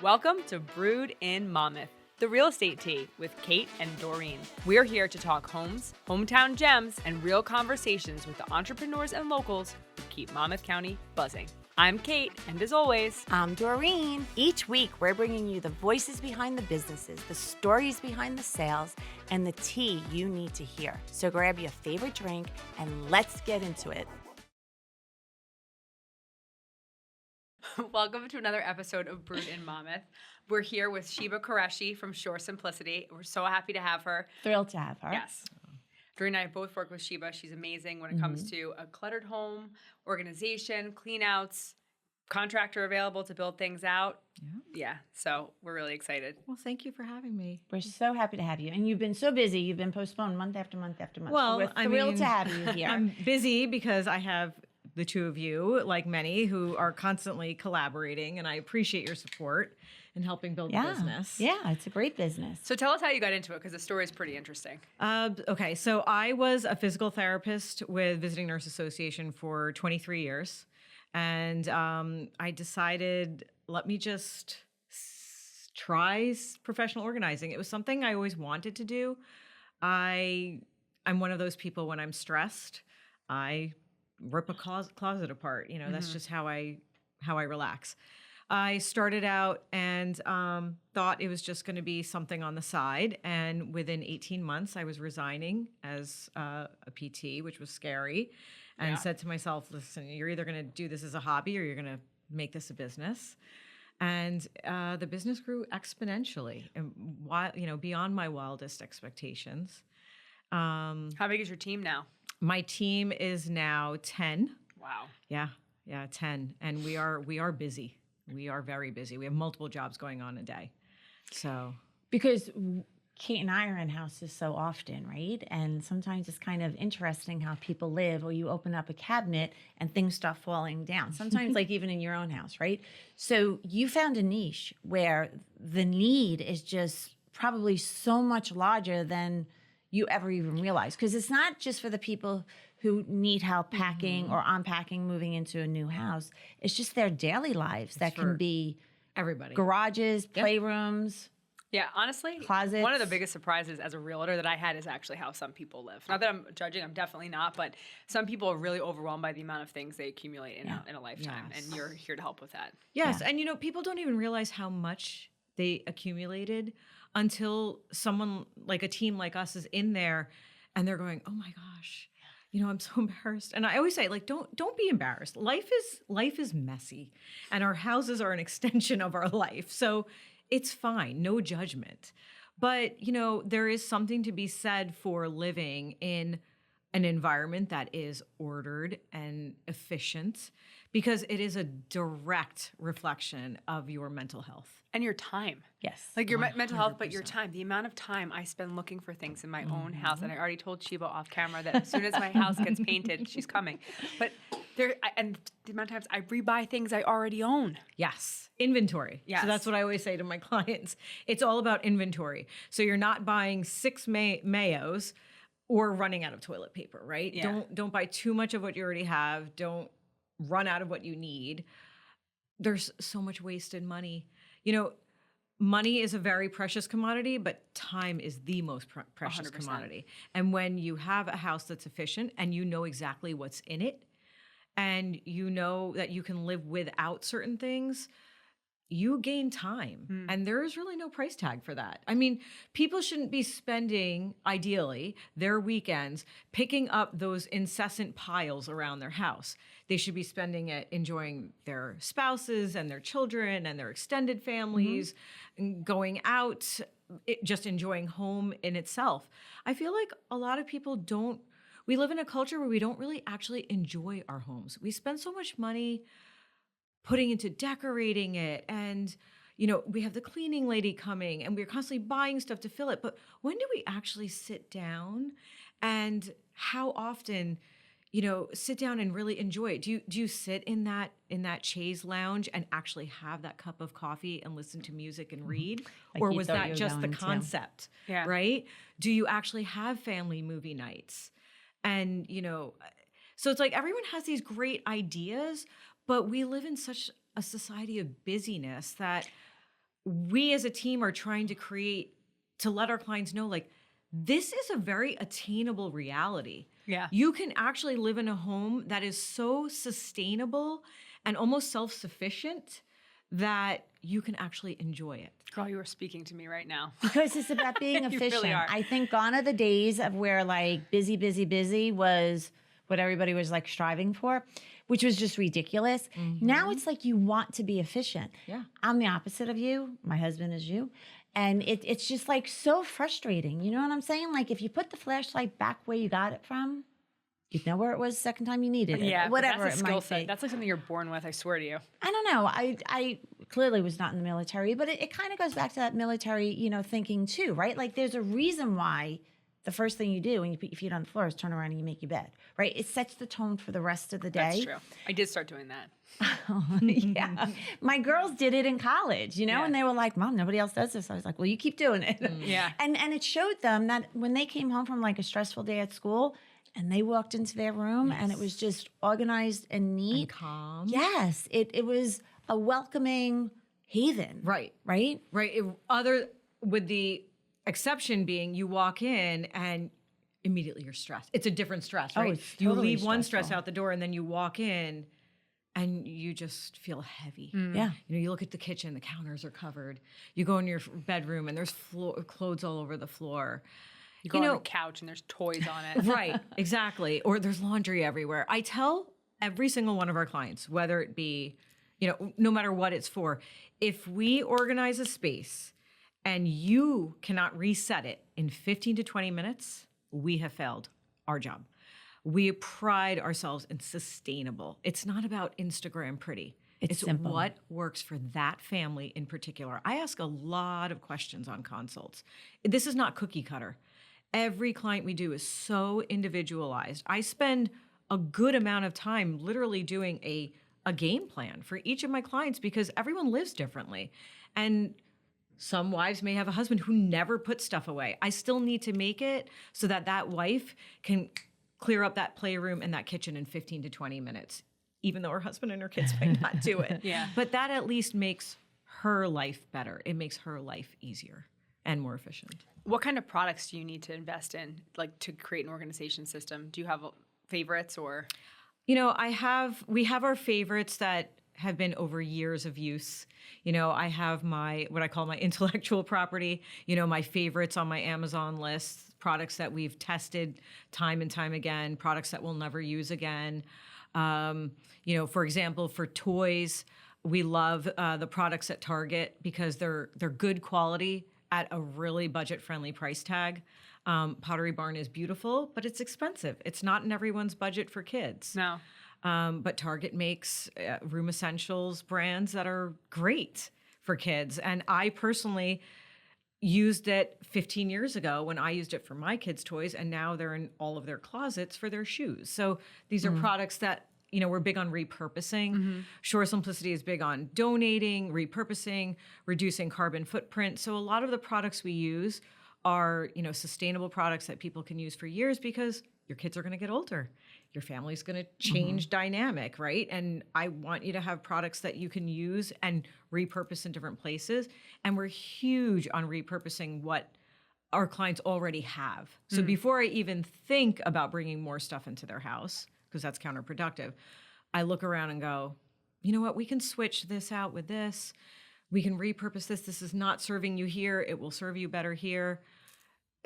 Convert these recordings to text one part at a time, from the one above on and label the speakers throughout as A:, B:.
A: Welcome to Brewed in Monmouth, the real estate tea with Kate and Doreen. We're here to talk homes, hometown gems, and real conversations with the entrepreneurs and locals who keep Monmouth County buzzing. I'm Kate, and as always,
B: I'm Doreen. Each week, we're bringing you the voices behind the businesses, the stories behind the sales, and the tea you need to hear. So grab your favorite drink and let's get into it.
A: welcome to another episode of Brewed in Monmouth. We're here with Sheba Qureshi from Shore Simplicity. We're so happy to have her.
B: Thrilled to have her.
A: Yes. Doreen and I both work with Sheba. She's amazing when it comes to a cluttered home, organization, cleanouts, contractor available to build things out. Yeah. So we're really excited.
C: Well, thank you for having me.
B: We're so happy to have you. And you've been so busy. You've been postponed month after month after month.
C: Well,
B: so we're thrilled to have you here.
C: I'm busy because I have the two of you, like many, who are constantly collaborating, and I appreciate your support in helping build the business.
B: Yeah, it's a great business.
A: So tell us how you got into it, because the story is pretty interesting.
C: Okay, so I was a physical therapist with Visiting Nurse Association for 23 years, and I decided, let me just try professional organizing. It was something I always wanted to do. I'm one of those people, when I'm stressed, I rip a closet apart. You know, that's just how I relax. I started out and thought it was just going to be something on the side. And within 18 months, I was resigning as a PT, which was scary, and said to myself, listen, you're either going to do this as a hobby or you're going to make this a business. And the business grew exponentially, and beyond my wildest expectations.
A: How big is your team now?
C: My team is now 10.
A: Wow.
C: Yeah, 10. And we are busy. We are very busy. We have multiple jobs going on a day. So
B: Because Kate and I are in houses so often, right? And sometimes it's kind of interesting how people live, or you open up a cabinet and things start falling down. Sometimes like even in your own house, right? So you found a niche where the need is just probably so much larger than you ever even realize. Because it's not just for the people who need help packing or unpacking, moving into a new house. It's just their daily lives that can be
C: everybody.
B: Garages, playrooms.
A: Yeah, honestly,
B: Closets.
A: One of the biggest surprises as a realtor that I had is actually how some people live. Not that I'm judging, I'm definitely not, but some people are really overwhelmed by the amount of things they accumulate in a lifetime, and you're here to help with that.
C: Yes, and people don't even realize how much they accumulated until someone like a team like us is in there and they're going, oh my gosh, I'm so embarrassed. And I always say, like, don't be embarrassed. Life is messy, and our houses are an extension of our life. So it's fine, no judgment. But, there is something to be said for living in an environment that is ordered and efficient, because it is a direct reflection of your mental health.
A: And your time.
B: Yes.
A: Like your mental health, but your time. The amount of time I spend looking for things in my own house. And I already told Sheba off camera that as soon as my house gets painted, she's coming. But and the amount of times I rebuy things I already own.
C: Yes. Inventory.
A: Yes.
C: So that's what I always say to my clients. It's all about inventory. So you're not buying 6 mayos or running out of toilet paper, right?
A: Yeah.
C: Don't buy too much of what you already have. Don't run out of what you need. There's so much wasted money. Money is a very precious commodity, but time is the most precious
A: 100%.
C: commodity. And when you have a house that's efficient and you know exactly what's in it, and you know that you can live without certain things, you gain time. And there is really no price tag for that. I mean, people shouldn't be spending, ideally, their weekends picking up those incessant piles around their house. They should be spending it enjoying their spouses and their children and their extended families, and going out, just enjoying home in itself. I feel like a lot of people we live in a culture where we don't really actually enjoy our homes. We spend so much money putting into decorating it, and we have the cleaning lady coming, and we're constantly buying stuff to fill it. But when do we actually sit down, and how often sit down and really enjoy it? Do you sit in that chaise lounge and actually have that cup of coffee and listen to music and read?
B: Like
C: or
B: you
C: was
B: thought you
C: that
B: were
C: just the
B: going to.
C: concept?
A: Yeah.
C: Right? Do you actually have family movie nights? And so it's like everyone has these great ideas, but we live in such a society of busyness that we as a team are trying to let our clients know, like, this is a very attainable reality.
A: Yeah.
C: You can actually live in a home that is so sustainable and almost self-sufficient that you can actually enjoy it.
A: Girl, you are speaking to me right now.
B: Because it's about being
A: You
B: efficient.
A: really are.
B: I think gone are the days of where like busy was what everybody was like striving for, which was just ridiculous. Now it's like you want to be efficient.
C: Yeah.
B: I'm the opposite of you. My husband is you. And it's just like so frustrating. You know what I'm saying? Like if you put the flashlight back where you got it from, you'd know where it was the second time you needed it.
A: Yeah,
B: Whatever
A: that's a
B: it
A: skill
B: might
A: set.
B: be.
A: That's like something you're born with, I swear to you.
B: I don't know. I clearly was not in the military, but it kind of goes back to that military, thinking too, right? Like there's a reason why the first thing you do when you put your feet on the floor is turn around and you make your bed, right? It sets the tone for the rest of the day.
A: That's true. I did start doing that.
B: Yeah. My girls did it in college,
A: Yeah.
B: and they were like, Mom, nobody else does this. I was like, well, you keep doing it.
A: Yeah.
B: And it showed them that when they came home from like a stressful day at school and they walked into their room and it was just organized and neat.
C: And calm.
B: Yes. It was a welcoming haven.
C: Right.
B: Right?
C: Right. With the exception being you walk in and immediately you're stressed. It's a different stress, right?
B: it's
C: You
B: totally
C: leave one stress
B: stressful.
C: out the door and then you walk in and you just feel heavy.
B: Yeah.
C: You look at the kitchen, the counters are covered. You go in your bedroom and there's clothes all over the floor.
A: You go on the couch and there's toys on it.
C: Right, exactly. Or there's laundry everywhere. I tell every single one of our clients, whether it be, no matter what it's for, if we organize a space and you cannot reset it in 15 to 20 minutes, we have failed our job. We pride ourselves in sustainable. It's not about Instagram pretty.
B: It's simple.
C: What works for that family in particular. I ask a lot of questions on consults. This is not cookie cutter. Every client we do is so individualized. I spend a good amount of time literally doing a game plan for each of my clients because everyone lives differently. And some wives may have a husband who never puts stuff away. I still need to make it so that wife can clear up that playroom and that kitchen in 15 to 20 minutes, even though her husband and her kids might not do it.
A: Yeah.
C: But that at least makes her life better. It makes her life easier and more efficient.
A: What kind of products do you need to invest in, like to create an organization system? Do you have favorites or?
C: We have our favorites that have been over years of use. I have what I call my intellectual property, my favorites on my Amazon list, products that we've tested time and time again, products that we'll never use again. For example, for toys, we love the products at Target because they're good quality at a really budget-friendly price tag. Pottery Barn is beautiful, but it's expensive. It's not in everyone's budget for kids.
A: No.
C: But Target makes Room Essentials brands that are great for kids. And I personally used it 15 years ago when I used it for my kids' toys, and now they're in all of their closets for their shoes. So these are products that, we're big on repurposing. Shore Simplicity is big on donating, repurposing, reducing carbon footprint. So a lot of the products we use are, sustainable products that people can use for years because your kids are going to get older. Your family's going to change dynamic, right? And I want you to have products that you can use and repurpose in different places. And we're huge on repurposing what our clients already have. So before I even think about bringing more stuff into their house, because that's counterproductive, I look around and go, you know what? We can switch this out with this. We can repurpose this. This is not serving you here. It will serve you better here.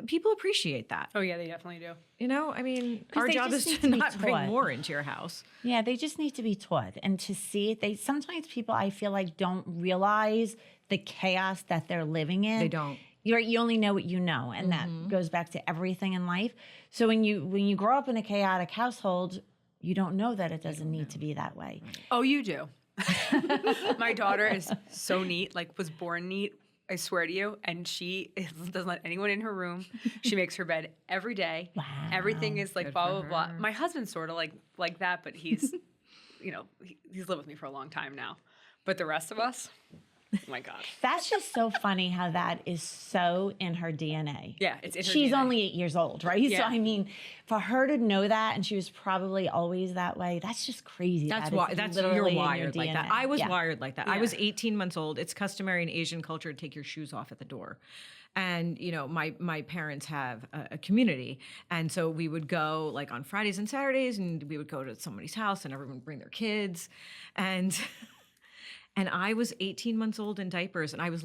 C: People appreciate that.
A: Oh, yeah, they definitely do.
C: Our
B: they
C: job is
B: just need
C: to
B: to be
C: not bring
B: taught.
C: more into your house.
B: Yeah, they just need to be taught and to see it. Sometimes people, I feel like, don't realize the chaos that they're living in.
C: They don't.
B: You only know what you know, and that goes back to everything in life. So when you grow up in a chaotic household, you don't know that it doesn't need to be that way.
A: Oh, you do. My daughter is so neat, was born neat. I swear to you. And she doesn't let anyone in her room. She makes her bed every day.
B: Wow.
A: Everything is
C: Good
A: blah,
C: for
A: blah, blah.
C: her.
A: My husband's sort of like that, but he's, he's lived with me for a long time now. But the rest of us, Oh my God.
B: That's just so funny how that is so in her DNA.
A: Yeah, it's in her
B: She's
A: DNA.
B: only 8 years old, right?
A: Yeah.
B: So, I mean, for her to know that, and she was probably always that way, that's just crazy.
C: That's
B: that
C: why.
B: it's
C: That's
B: literally
C: you're
B: in your
C: wired like that.
B: DNA.
C: I was
B: Yeah.
C: wired like that. I was 18 months old. It's customary in Asian culture to take your shoes off at the door. And my parents have a community, and so we would go like on Fridays and Saturdays, and we would go to somebody's house, and everyone would bring their kids, and. And I was 18 months old in diapers, and I was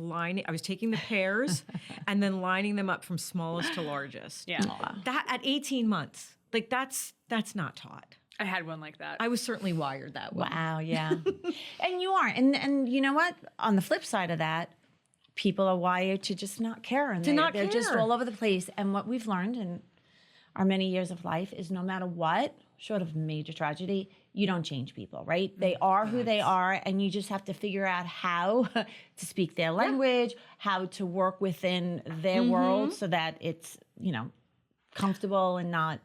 C: taking the pairs and then lining them up from smallest to largest.
A: Yeah.
C: That at 18 months, like that's not taught.
A: I had one like that.
C: I was certainly wired that way.
B: Wow, yeah. And you are. And you know what? On the flip side of that, people are wired to just not care. And they're just
C: care.
B: all over the place. And what we've learned in our many years of life is no matter what, short of major tragedy, you don't change people, right? They are who they are, and you just have to figure out how to speak their language, how to work within their world so that it's, comfortable and not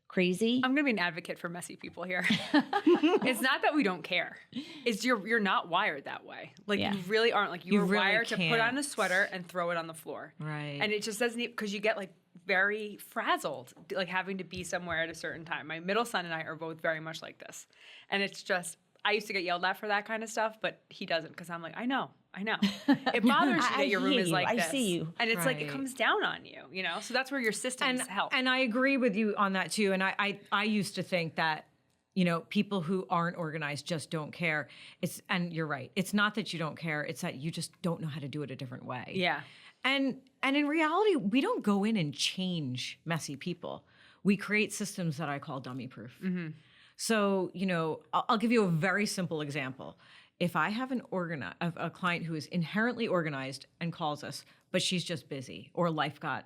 B: crazy.
A: I'm going to be an advocate for messy people here. It's not that we don't care. It's you're not wired that way. Like
B: Yeah.
A: you really aren't. Like you're
C: really
A: wired to put on
C: can't.
A: a sweater and throw it on the floor.
C: Right.
A: And it just doesn't because you get like very frazzled, like having to be somewhere at a certain time. My middle son and I are both very much like this. And it's just, I used to get yelled at for that kind of stuff, but he doesn't because I'm like, I know. It bothers you that your room
B: hear
A: is
B: you.
A: like
B: I
A: this.
B: see you.
A: And it's like, it
C: Right.
A: comes down on you, So that's where your systems help.
C: And I agree with you on that too. And I used to think that, people who aren't organized just don't care. And you're right. It's not that you don't care. It's that you just don't know how to do it a different way.
A: Yeah.
C: And in reality, we don't go in and change messy people. We create systems that I call dummy proof. So, I'll give you a very simple example. If I have a client who is inherently organized and calls us, but she's just busy or life got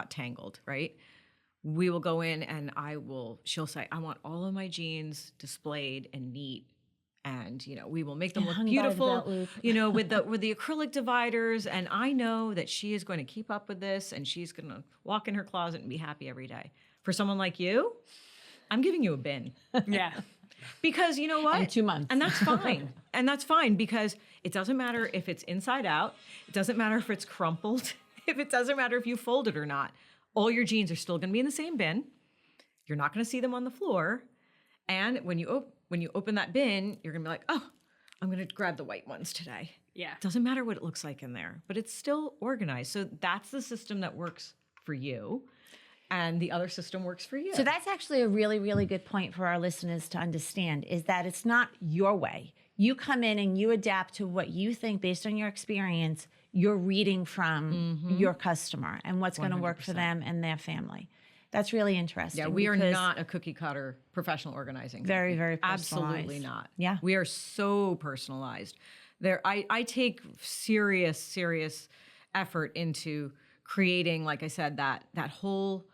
C: tangled, right? We will go in and she'll say, I want all of my jeans displayed and neat. And, we will make them look
B: hung by the
C: beautiful,
B: belt loop.
C: with the acrylic dividers. And I know that she is going to keep up with this, and she's going to walk in her closet and be happy every day. For someone like you, I'm giving you a bin.
A: Yeah.
C: Because you know what?
B: And 2 months.
C: And that's fine. And that's fine because it doesn't matter if it's inside out. It doesn't matter if it's crumpled. It doesn't matter if you fold it or not. All your jeans are still going to be in the same bin. You're not going to see them on the floor. And when you open that bin, you're going to be like, oh, I'm going to grab the white ones today.
A: Yeah.
C: Doesn't matter what it looks like in there, but it's still organized. So that's the system that works for you. And the other system works for you.
B: So that's actually a really, really good point for our listeners to understand is that it's not your way. You come in and you adapt to what you think based on your experience, you're reading from your customer and what's going to work for them and their family. That's really interesting.
C: Yeah, we are not a cookie cutter professional organizing.
B: Very,
C: company.
B: very personalized.
C: Absolutely not.
B: Yeah.
C: We are so personalized. I take serious effort into creating, like I said, that whole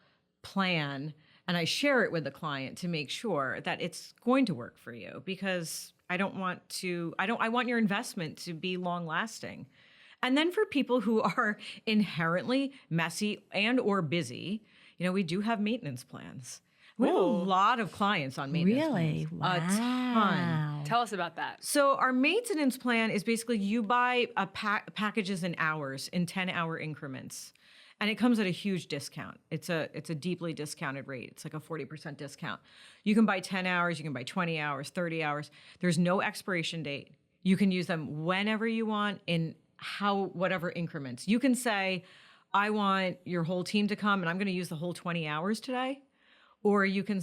C: plan, and I share it with the client to make sure that it's going to work for you because I want your investment to be long lasting. And then for people who are inherently messy and or busy, we do have maintenance plans. We have a lot of clients on maintenance
B: Really?
C: plans.
B: Wow.
C: A ton.
A: Tell us about that.
C: So our maintenance plan is basically you buy packages in hours, in 10-hour increments. And it comes at a huge discount. It's a deeply discounted rate. It's like a 40% discount. You can buy 10 hours, you can buy 20 hours, 30 hours. There's no expiration date. You can use them whenever you want in whatever increments. You can say, I want your whole team to come and I'm going to use the whole 20 hours today. Or you can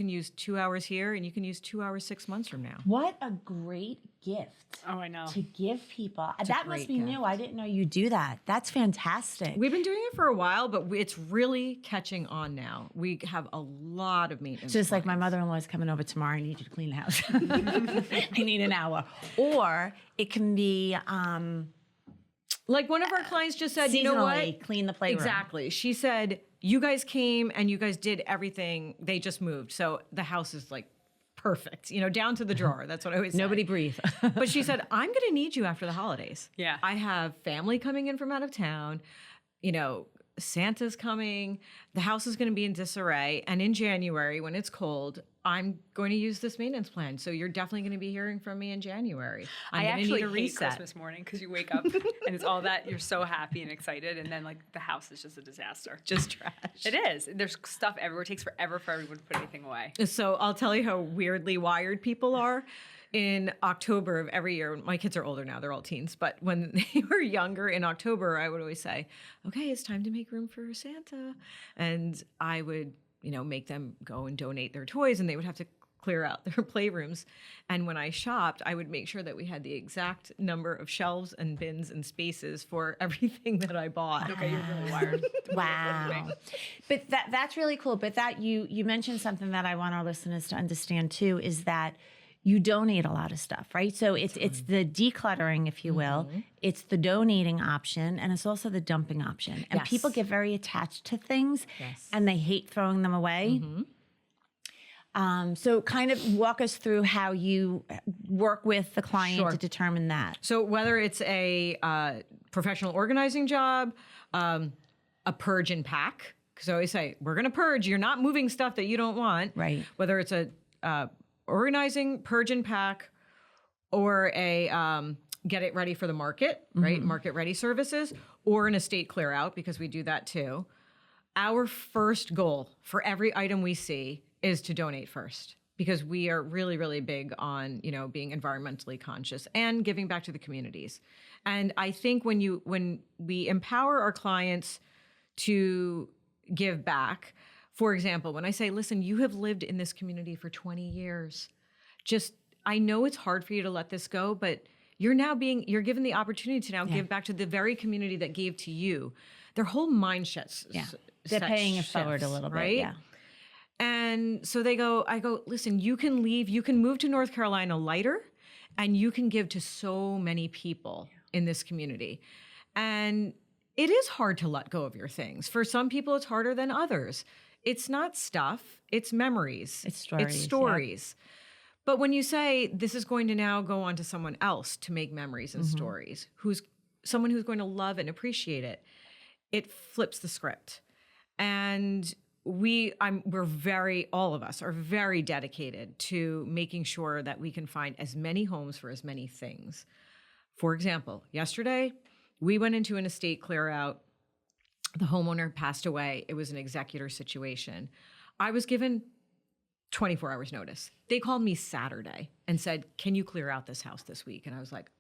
C: use 2 hours here and you can use 2 hours 6 months from now.
B: What a great gift
A: Oh, I know.
B: to give people. That must
C: great
B: be new. I didn't know you do that. That's fantastic.
C: We've been doing it for a while, but it's really catching on now. We have a lot of maintenance.
B: Just like my
C: clients.
B: mother-in-law is coming over tomorrow. I need you to clean the house. I need an hour. Or it can be
C: Like one of our clients just said, you know
B: seasonally
C: what?
B: clean the playroom.
C: Exactly. She said, you guys came and you guys did everything. They just moved. So the house is like perfect, down to the drawer. That's what I always say.
B: Nobody breathe.
C: But she said, I'm going to need you after the holidays.
A: Yeah.
C: I have family coming in from out of town. Santa's coming. The house is going to be in disarray. And in January, when it's cold, I'm going to use this maintenance plan. So you're definitely going to be hearing from me in January.
A: I
C: gonna
A: actually
C: need a
A: hate
C: reset.
A: Christmas morning because you wake up and it's all that. You're so happy and excited. And then like the house is just a disaster.
C: Just trash.
A: It is. There's stuff everywhere. It takes forever for everyone to put anything away.
C: So I'll tell you how weirdly wired people are. In October of every year, my kids are older now, they're all teens, but when they were younger in October, I would always say, okay, it's time to make room for Santa. And I would, make them go and donate their toys, and they would have to clear out their playrooms. And when I shopped, I would make sure that we had the exact number of shelves and bins and spaces for everything that I bought.
A: Okay, you're really wired.
B: Wow. But that's really cool. But that you mentioned something that I want our listeners to understand too, is that you donate a lot of stuff, right? So it's the decluttering, if you will. It's the donating option, and it's also the dumping option. And people get very attached to things, and they hate throwing them away. So kind of walk us through how you work with the client to determine that.
C: So whether it's a professional organizing job, a purge and pack, because I always say, we're going to purge. You're not moving stuff that you don't want.
B: Right.
C: Whether it's a organizing, purge and pack, or a get it ready for the market, right? Market ready services, or an estate clear out, because we do that too. Our first goal for every item we see is to donate first, because we are really, really big on, being environmentally conscious and giving back to the communities. And I think when we empower our clients to give back, for example, when I say, listen, you have lived in this community for 20 years. I know it's hard for you to let this go, but you're given the opportunity to now give back to the very community that gave to you. Their whole mindset.
B: They're paying it forward a little bit,
C: right?
B: yeah.
C: And so I go, listen, you can leave, you can move to North Carolina lighter, and you can give to so many people in this community. And it is hard to let go of your things. For some people, it's harder than others. It's not stuff, it's memories.
B: It's stories.
C: It's stories. But when you say this is going to now go on to someone else to make memories and stories, someone who's going to love and appreciate it, it flips the script. And all of us are very dedicated to making sure that we can find as many homes for as many things. For example, yesterday, we went into an estate clear out. The homeowner passed away. It was an executor situation. I was given 24 hours notice. They called me Saturday and said, can you clear out this house this week? And I was like,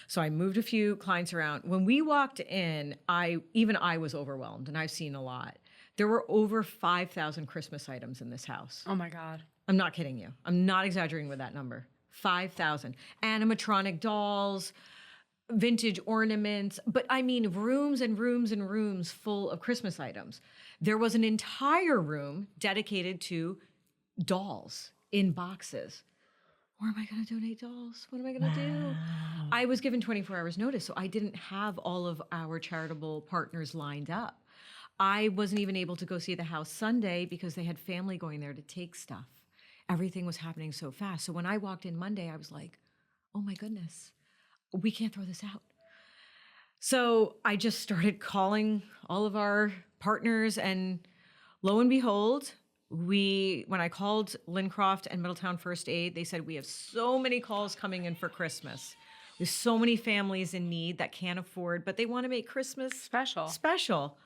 C: So I moved a few clients around. When we walked in, I was overwhelmed, and I've seen a lot. There were over 5,000 Christmas items in this house.
A: Oh my God.
C: I'm not kidding you. I'm not exaggerating with that number. 5,000. Animatronic dolls, vintage ornaments, but I mean rooms and rooms and rooms full of Christmas items. There was an entire room dedicated to dolls in boxes. Where am I going to donate dolls? What am I going to do? I was given 24 hours notice, so I didn't have all of our charitable partners lined up. I wasn't even able to go see the house Sunday because they had family going there to take stuff. Everything was happening so fast. So when I walked in Monday, I was like, oh my goodness, we can't throw this out. So I just started calling all of our partners, and lo and behold, when I called Lincroft and Middletown First Aid, they said, we have so many calls coming in for Christmas. There's so many families in need that can't afford, but they want to make Christmas special.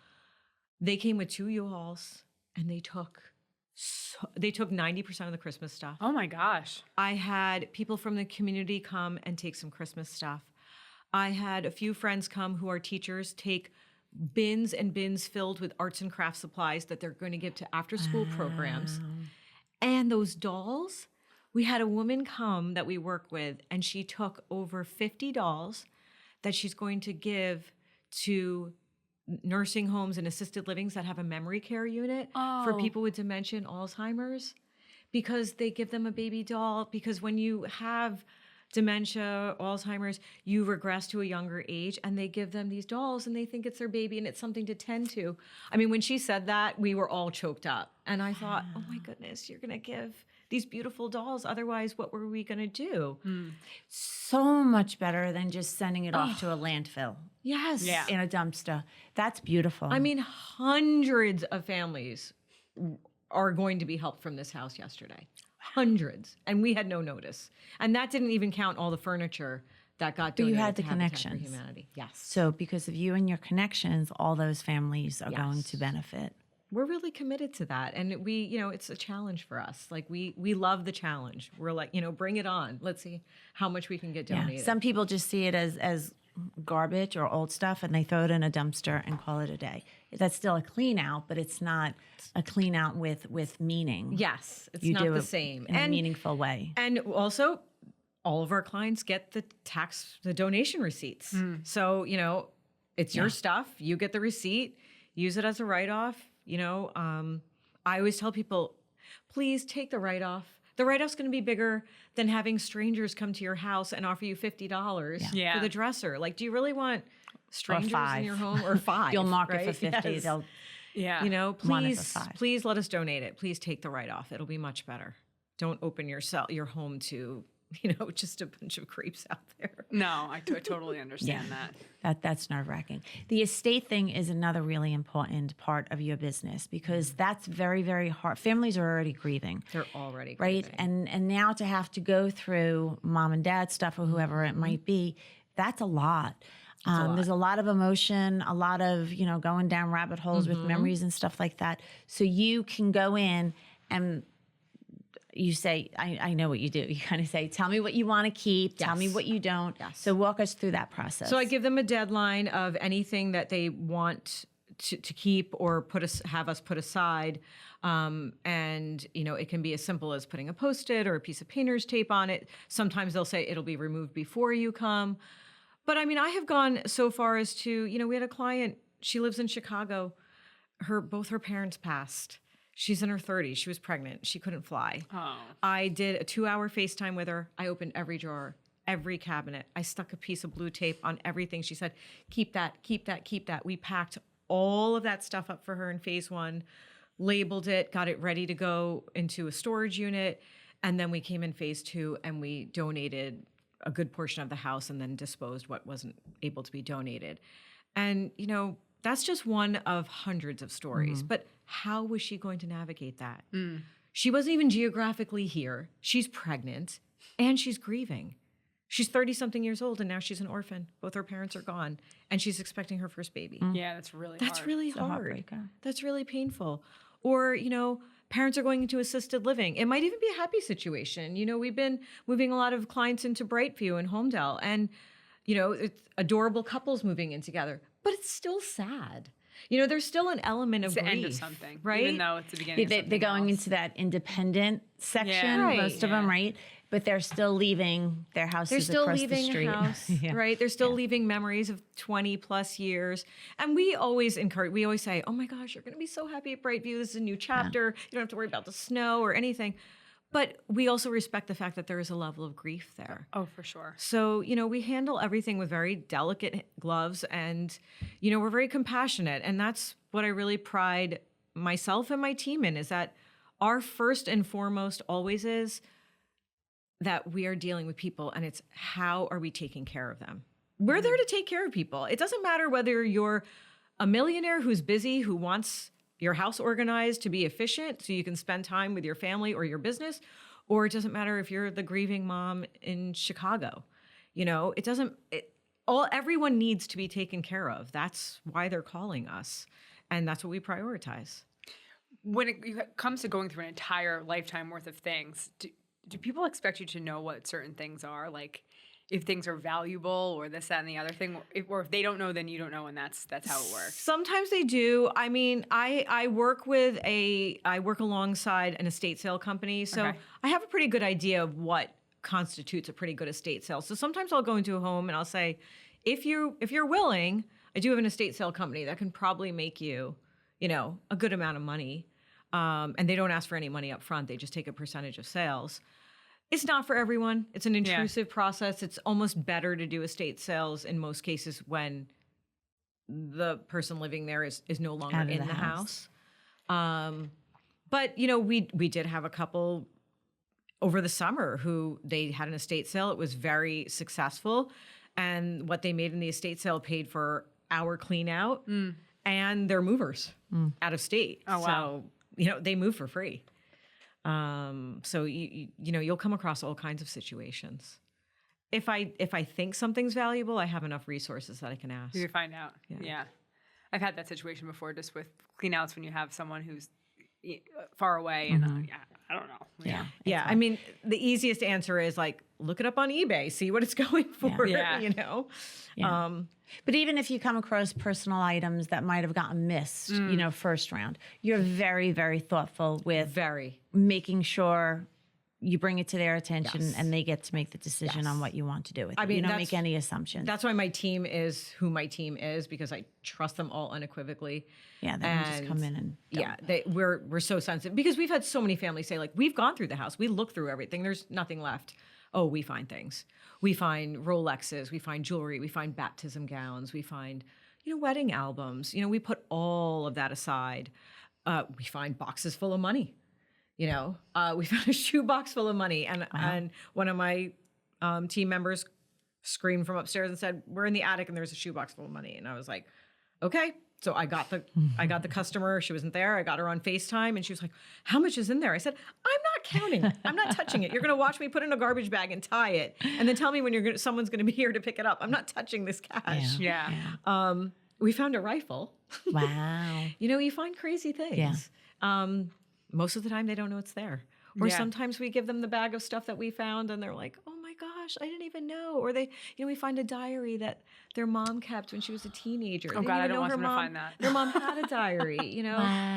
C: They came with 2 U-Hauls, and they took 90% of the Christmas stuff.
A: Oh my gosh.
C: I had people from the community come and take some Christmas stuff. I had a few friends come who are teachers take bins and bins filled with arts and crafts supplies that they're going to give to after-school programs. And those dolls, we had a woman come that we work with, and she took over 50 dolls that she's going to give to nursing homes and assisted livings that have a memory care unit for people with dementia and Alzheimer's, because they give them a baby doll. Because when you have dementia, Alzheimer's, you regress to a younger age, and they give them these dolls, and they think it's their baby, and it's something to tend to. I mean, when she said that, we were all choked up. And I thought, oh my goodness, you're going to give these beautiful dolls. Otherwise, what were we going to do?
B: So much better than just sending it off to a landfill
C: Yes.
A: Yeah.
B: in a dumpster. That's beautiful.
C: I mean, hundreds of families are going to be helped from this house yesterday. Hundreds. And we had no notice. And that didn't even count all the furniture that got
B: But you
C: donated
B: had the
C: to Habitat for
B: connections.
C: Humanity. Yes.
B: So because of you and your connections, all those families are going
C: Yes.
B: to benefit.
C: We're really committed to that. And we, it's a challenge for us. Like we love the challenge. We're like, bring it on. Let's see how much we can get donated.
B: Some people just see it as garbage or old stuff and they throw it in a dumpster and call it a day. That's still a clean out, but it's not a clean out with meaning.
C: Yes, it's
B: You
C: not
B: do
C: the
B: it
C: same.
B: in a meaningful way.
C: And also, all of our clients get the donation receipts. So, it's your stuff. You get the receipt, use it as a write-off. I always tell people, please take the write-off. The write-off's going to be bigger than having strangers come to your house and offer you $50
A: Yeah.
C: for the dresser. Like, do you really want strangers
B: $5.
C: in your home or $5?
B: You'll mark it
C: right?
B: for 50.
C: Yes.
B: They'll
A: Yeah.
B: want it for $5.
C: Please let us donate it. Please take the write-off. It'll be much better. Don't open your home to, just a bunch of creeps out there.
A: No, I totally understand that.
B: That's nerve-wracking. The estate thing is another really important part of your business because that's very, very hard. Families are already grieving.
C: They're already
B: right?
C: grieving.
B: And now to have to go through mom and dad stuff or whoever it might be, that's a lot. There's a lot of emotion, a lot of, going down rabbit holes with memories and stuff like that. So you can go in and you say, I know what you do. You kind of say, tell me what you want to keep. Tell me
C: Yes.
B: what you don't.
C: Yes.
B: So walk us through that process.
C: So I give them a deadline of anything that they want to keep or have us put aside. And, it can be as simple as putting a Post-it or a piece of painter's tape on it. Sometimes they'll say it'll be removed before you come. But I mean, I have gone so far as to, we had a client, she lives in Chicago. Both her parents passed. She's in her 30s. She was pregnant. She couldn't fly.
A: Oh.
C: I did a 2-hour FaceTime with her. I opened every drawer, every cabinet. I stuck a piece of blue tape on everything. She said, keep that, keep that, keep that. We packed all of that stuff up for her in phase 1, labeled it, got it ready to go into a storage unit. And then we came in phase 2 and we donated a good portion of the house and then disposed what wasn't able to be donated. And, that's just one of hundreds of stories. But how was she going to navigate that? She wasn't even geographically here. She's pregnant and she's grieving. She's 30-something years old and now she's an orphan. Both her parents are gone and she's expecting her first baby.
A: Yeah, that's really
C: That's
A: hard.
C: really
B: It's a
C: hard.
B: heartbreaker.
C: That's really painful. Or, parents are going into assisted living. It might even be a happy situation. We've been moving a lot of clients into Brightview and Homedale and, it's adorable couples moving in together, but it's still sad. There's still an element of
A: It's the
C: grief,
A: end of something,
C: right?
A: Even though it's the beginning of something
B: They're going
A: else.
B: into that independent section,
A: Yeah.
C: Right.
B: most of them, right? But they're still leaving their houses
C: They're still
B: across
C: leaving
B: the street.
C: a house,
B: Yeah.
C: right? They're still leaving memories of 20 plus years. And we always say, oh my gosh, you're going to be so happy at Brightview. This is a new chapter. You don't have to worry about the snow or anything. But we also respect the fact that there is a level of grief there.
A: Oh, for sure.
C: So, we handle everything with very delicate gloves and, we're very compassionate. And that's what I really pride myself and my team in, is that our first and foremost always is that we are dealing with people and it's how are we taking care of them? We're there to take care of people. It doesn't matter whether you're a millionaire who's busy, who wants your house organized to be efficient so you can spend time with your family or your business, or it doesn't matter if you're the grieving mom in Chicago. Everyone needs to be taken care of. That's why they're calling us. And that's what we prioritize.
A: When it comes to going through an entire lifetime worth of things, do people expect you to know what certain things are? Like if things are valuable or this, that, and the other thing, or if they don't know, then you don't know, and that's how it works.
C: Sometimes they do. I mean, I work alongside an estate sale company, so
A: Okay.
C: I have a pretty good idea of what constitutes a pretty good estate sale. So sometimes I'll go into a home and I'll say, if you're willing, I do have an estate sale company that can probably make you, a good amount of money. And they don't ask for any money up front. They just take a percentage of sales. It's not for everyone. It's an intrusive process. It's almost better to do estate sales in most cases when the person living there is no longer
B: Out of
C: in
B: the
C: the
B: house.
C: house. But we did have a couple over the summer who they had an estate sale. It was very successful. And what they made in the estate sale paid for our clean out and their movers out of state.
A: Oh, wow.
C: So, they move for free. So you'll come across all kinds of situations. If I think something's valuable, I have enough resources that I can ask.
A: You find out. Yeah. I've had that situation before, just with cleanouts when you have someone who's far away, and I don't know.
C: Yeah. I mean, the easiest answer is like, look it up on eBay, see what it's going for.
A: Yeah.
B: Yeah. But even if you come across personal items that might have gotten missed, first round, you're very, very thoughtful with making sure you bring it to their attention and they get to make the decision on what you want to do with it. You don't make any assumptions.
C: That's why my team is who my team is, because I trust them all unequivocally.
B: Yeah, they can just come in and
C: we're so sensitive, because we've had so many families say, like, we've gone through the house, we look through everything, there's nothing left. Oh, we find things. We find Rolexes, we find jewelry, we find baptism gowns, we find, wedding albums. We put all of that aside. We find boxes full of money. We found a shoebox full of money, and one of my team members screamed from upstairs and said, "We're in the attic and there's a shoebox full of money." And I was like, "Okay." So I got the customer. She wasn't there. I got her on FaceTime, and she was like, "How much is in there?" I said, "I'm not counting. I'm not touching it. You're going to watch me put it in a garbage bag and tie it, and then tell me when someone's going to be here to pick it up. I'm not touching this cash."
A: Yeah.
C: We found a rifle.
B: Wow.
C: You find crazy things.
B: Yeah.
C: Most of the time, they don't know it's there. Or sometimes we give them the bag of stuff that we found, and they're like, "Oh my gosh, I didn't even know." Or they, we find a diary that their mom kept when she was a teenager.
A: Oh God, I don't want them to find that.
C: Their mom had a diary.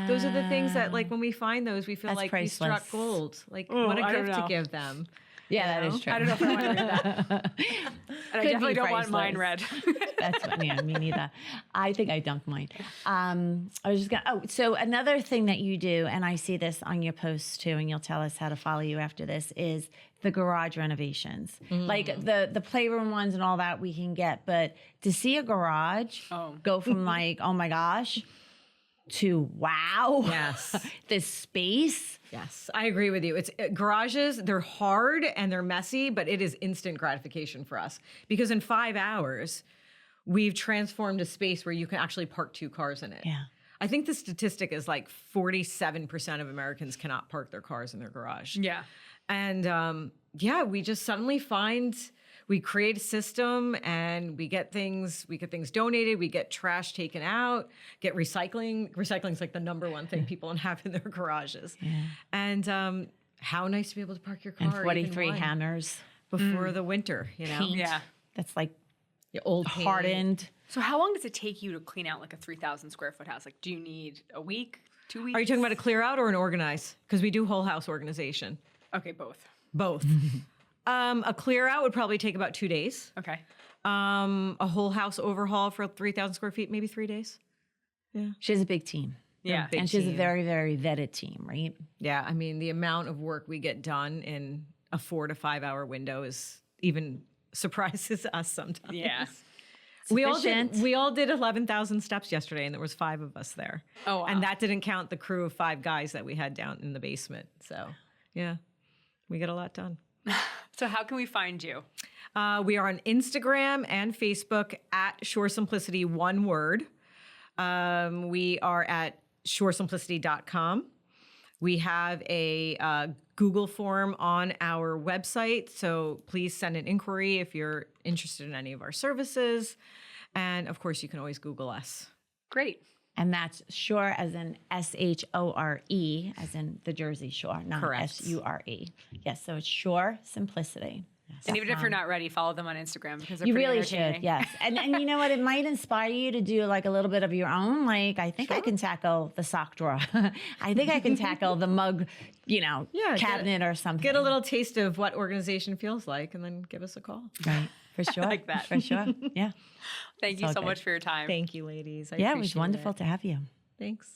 C: Those are the things that, like, when we find those, we feel like
B: priceless.
C: we struck gold. Like, what a gift to give them.
B: Yeah, that is true.
A: I don't know if I want to read that. And I definitely don't want mine read.
B: That's what, me neither. I think I dumped mine. I was just so another thing that you do, and I see this on your posts too, and you'll tell us how to follow you after this, is the garage renovations. Like the playroom ones and all that we can get, but to see a garage go from like, oh my gosh, to wow.
C: Yes.
B: This space.
C: Yes, I agree with you. It's garages, they're hard and they're messy, but it is instant gratification for us, because in 5 hours, we've transformed a space where you can actually park 2 cars in it.
B: Yeah.
C: I think the statistic is like 47% of Americans cannot park their cars in their garage.
A: Yeah.
C: And we just suddenly we create a system, and we get things donated, we get trash taken out, get recycling. Recycling is like the number one thing people have in their garages. Yeah. And how nice to be able to park your car.
B: And 43 hammers.
C: Before the winter,
B: Paint.
A: Yeah.
B: That's like
C: old
B: hardened.
A: So how long does it take you to clean out like a 3,000 square foot house? Like, do you need a week, 2 weeks?
C: Are you talking about a clear out or an organize? Because we do whole house organization.
A: Okay, both.
C: Both. A clear out would probably take about 2 days.
A: Okay.
C: A whole house overhaul for 3,000 square feet, maybe 3 days. Yeah.
B: She has a big team.
A: Yeah.
B: And she's a very, very vetted team, right?
C: Yeah. I mean, the amount of work we get done in a 4 to 5 hour window is even surprises us sometimes.
A: Yeah.
C: We all did 11,000 steps yesterday, and there was 5 of us there.
A: Oh, wow.
C: And that didn't count the crew of 5 guys that we had down in the basement. So, yeah, we get a lot done.
A: So how can we find you?
C: We are on Instagram and Facebook at Shore Simplicity, one word. We are at shoresimplicity.com. We have a Google form on our website, so please send an inquiry if you're interested in any of our services. And of course, you can always Google us.
A: Great.
B: And that's Shore as in Shore, as in the Jersey Shore, not
C: Correct.
B: Sure. Yes, so it's Shore Simplicity.
A: And even if you're not ready, follow them on Instagram, because they're
B: You
A: pretty
B: really
A: entertaining.
B: should, yes. And you know what? It might inspire you to do like a little bit of your own. Like, I think I can tackle the sock drawer. I think I can tackle the mug, cabinet or something.
C: Get a little taste of what organization feels like, and then give us a call.
B: Right, for sure.
A: I like that.
B: For sure, yeah.
A: Thank you
B: all
A: so
B: good.
A: much for your time.
C: Thank you, ladies. I
B: Yeah, it was
C: appreciate
B: wonderful to have you.
C: Thanks.